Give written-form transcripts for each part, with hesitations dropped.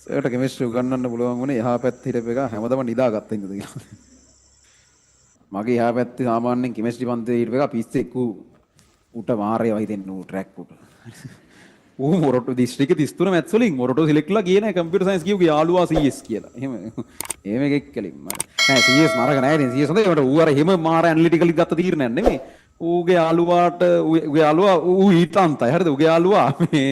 ඒකට කෙමිස්ට්‍රි උගන්වන්න පුළුවන් වුණේ එහා පැත්තේ හිටපු එක හැමදාම නිදාගත්ත ඉඳද කියලා. මගේ එහා පැත්තේ සාමාන්‍යයෙන් කෙමිස්ට්‍රි පන්තියේ හිටපු එක පිස්සෙක් උට මාරේ වයි දෙන්න ඌ ට්‍රැක් උට. ඌ මොරටු දිස්ත්‍රික්කේ 33 මැත්ස් වලින් මොරටු සිලෙක්ට්ලා කියන කම්පියුටර් සයන්ස් කියුගේ යාළුවා CS කියලා. එහෙම එකෙක් කලින් මට. නෑ CS නරක නෑ නේ CS හොඳයි. මට ඌ අර එහෙම මාර ඇනලිටිකලි ගත්ත තීරණයක් නෙමෙයි. ඌගේ යාළුවාට ඌගේ යාළුවා ඌ ඊටන්තයි. හරිද? ඌගේ යාළුවා මේ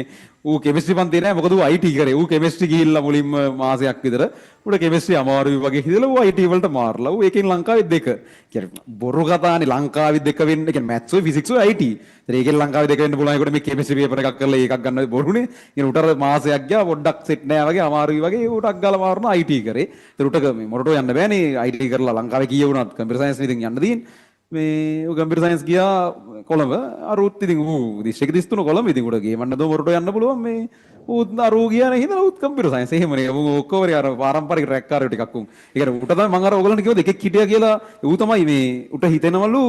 ඌ කෙමිස්ට්‍රි පන්තියේ නෑ මොකද ඌ IT කරේ. ඌ කෙමිස්ට්‍රි ගිහිල්ලා මුලින්ම මාසයක් විතර ඌට කෙමිස්ට්‍රි අමාරුයි වගේ හිතලා ඌ IT වලට මාරලා ඌ එකෙන් ලංකාවේ දෙක. කියන්නේ බොරු කතානේ ලංකාවේ දෙක වෙන්න. කියන්නේ මැත්ස් ඔය ෆිසික්ස් ඔය IT. ඒතර ඒකෙන් ලංකාවේ දෙක වෙන්න පුළුවන්. ඒකට මේ කෙමිස්ට්‍රි පේපර් එකක් කරලා ඒකක් ගන්න බොරුනේ. ඉතින් ඌට අර මාසයක් ගියා පොඩ්ඩක් සෙට් නෑ වගේ අමාරුයි වගේ ඌටක් ගාලා මාරුණා IT කරේ. ඒතර ඌට මේ මොරටෝ යන්න බෑනේ IT කරලා ලංකාවේ කීය වුණත් කම්පියුටර් සයන්ස් ඉතින් යන්න තියෙන්නේ. මේ කම්පියුටර් සයන්ස් ගියා කොළඹ අරුත් ඉතින් ඌ දිස්ත්‍රික්ක 33 කොළඹ ඉතින් උඩ ගේමන්න දෝ මොරටෝ යන්න පුළුවන් මේ ඌත් අරූ ගියා නේ හිතලා ඌත් කම්පියුටර් සයන්ස් එහෙමනේ ඌ ඔක්කොම අර පාරම්පරික ට්‍රැක් කාර්යෝ ටිකක් උන් ඒ කියන්නේ ඌට තමයි මම අර ඕගලන්ට කිව්වද එකෙක් හිටියා කියලා ඌ තමයි මේ ඌට හිතෙනවලු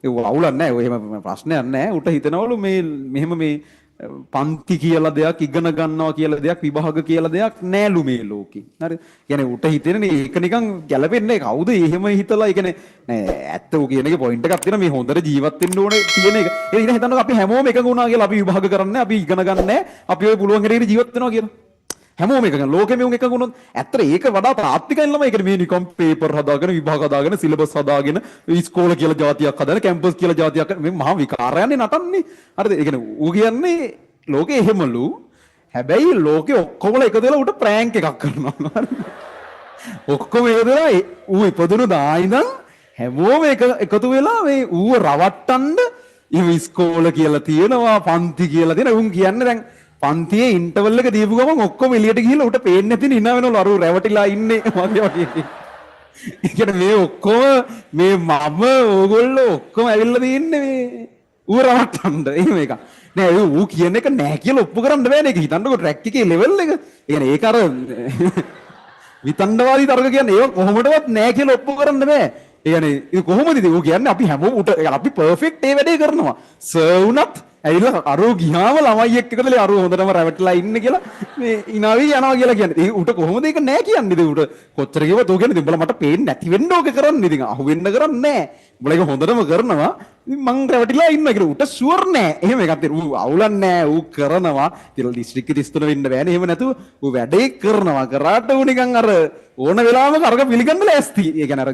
ඒ අවුලක් නැහැ ඌ එහෙම ප්‍රශ්නයක් නැහැ ඌට හිතෙනවලු මේ මෙහෙම මේ පන්ති කියලා දෙයක් ඉගෙන ගන්නවා කියලා දෙයක් විභාග කියලා දෙයක් නෑලු මේ ලෝකේ. හරි. කියන්නේ උට හිතෙන්නේ ඒක නිකන් ගැලපෙන්නේ කවුද එහෙම හිතලා ඒ කියන්නේ නෑ ඇත්ත ඌ කියන එකේ පොයින්ට් එකක් තියෙනවා මේ හොඳට ජීවත් වෙන්න ඕනේ තියෙන එක. ඒ ඉතින් හිතන්නකෝ අපි හැමෝම එකඟ වුණා කියලා අපි විභාග කරන්නේ අපි ඉගෙන ගන්නෑ අපි ඔය පුළුවන් හැටියට ජීවත් වෙනවා කියලා. හැමෝම එකඟ ලෝකෙම උන් එකඟ වුණොත් ඇත්තට ඒක වඩා තාත්විකයින් ළමයි කියන්නේ මේ නිකම් පේපර් හදාගෙන විභාග හදාගෙන සිලබස් හදාගෙන ඉස්කෝල කියලා જાතියක් හදාගෙන කැම්පස් කියලා જાතියක් මේ මහා විකාරයන්නේ නටන්නේ. හරිද? ඒ කියන්නේ ඌ කියන්නේ ලෝකේ එහෙමලු. හැබැයි ලෝකේ ඔක්කොම එකතු වෙලා ඌට ප්‍රෑන්ක් එකක් කරනවා. ඔක්කොම එකතු වෙලා ඌ ඉපදුණු දා ඉඳන් හැමෝම එකතු වෙලා මේ ඌව රවට්ටන්න ඉස්කෝල කියලා තියෙනවා පන්ති කියලා තියෙනවා. උන් කියන්නේ දැන් පන්තියේ ඉන්ටර්වල් එක දීපු ගමන් ඔක්කොම එළියට ගිහිල්ලා උට පේන්නේ නැතින ඉනා වෙනවලු අර රැවටිලා ඉන්නේ වගේ වගේ. ඒ කියන්නේ මේ ඔක්කොම මේ මම ඕගොල්ලෝ ඔක්කොම ඇවිල්ලා තින්නේ මේ ඌ රවට්ටන්න. එහෙම එකක්. නෑ ඌ කියන එක නෑ කියලා ඔප්පු කරන්න බෑනේ. ඒක හිතන්නකෝ ට්‍රැක් එකේ ලෙවල් එක. ඒ කියන්නේ ඒක අර විතණ්ඩවාදී තර්ක කියන්නේ ඒක කොහොමදවත් නෑ කියලා ඔප්පු කරන්න බෑ. ඒ කියන්නේ ඒක කොහොමද ඉතින් ඌ කියන්නේ අපි හැමෝම උට අපි පර්ෆෙක්ට් ඒ වැඩේ කරනවා. සර් උනත් ඇවිල්ලා අරෝ ගියාම ළමයි එක්ක එකදලේ අරෝ හොඳටම රැවටිලා ඉන්නේ කියලා මේ ඉනාවි යනවා කියලා කියන්නේ. ඒ උට කොහොමද ඒක නෑ කියන්නේ? ඉතින් උට කොච්චර කිව්වත් ඌ කියන්නේ උඹලා මට පේන්නේ නැති වෙන්න ඕක කරන්නේ. ඉතින් අහු වෙන්න කරන්නේ නෑ. උඹලා ඒක හොඳටම කරනවා. ඉතින් මං රැවටිලා ඉන්නවා කියලා උට ෂුවර් නෑ. එහෙම එකක් තියෙන. ඌ අවුලක් නෑ. ඌ කරනවා. ඉතින් දිස්ත්‍රික්ක 33 වෙන්න බෑනේ. එහෙම නැතුව ඌ වැඩේ කරනවා. කරාට ඌ නිකන් අර ඕන වෙලාවක අරක පිළිගන්න ලෑස්ති. ඒ කියන්නේ අර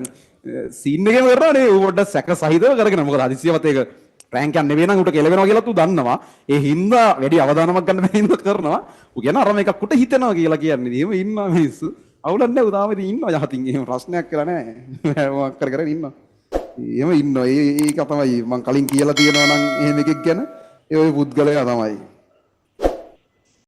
සීන් එකේම කරනවා නේ. ඌ පොඩ්ඩක් සැක සහිතව කරගෙන. මොකද හදිසියවත් ඒක රෑන්ක් එක නෙවෙයි නම් උට කෙලවෙනවා කියලා තු දන්නවා. ඒ හින්දා වැඩි අවධානමක් ගන්න බැරි හින්දා කරනවා. ඌ කියන අර මේකක් උට හිතෙනවා කියලා කියන්නේ. එහෙම ඉන්නවා මිනිස්සු. අවුලක් නැහැ. ඌ තාම ඉතින් ඉන්නවා යහතින්. එහෙම ප්‍රශ්නයක් කියලා නැහැ. මොකක් කර කර ඉන්නවා. එහෙම ඉන්නවා. ඒක තමයි මම කලින් කියලා තියෙනවා නම් එහෙම එකෙක් ගැන ඒ ඔය පුද්ගලයා තමයි.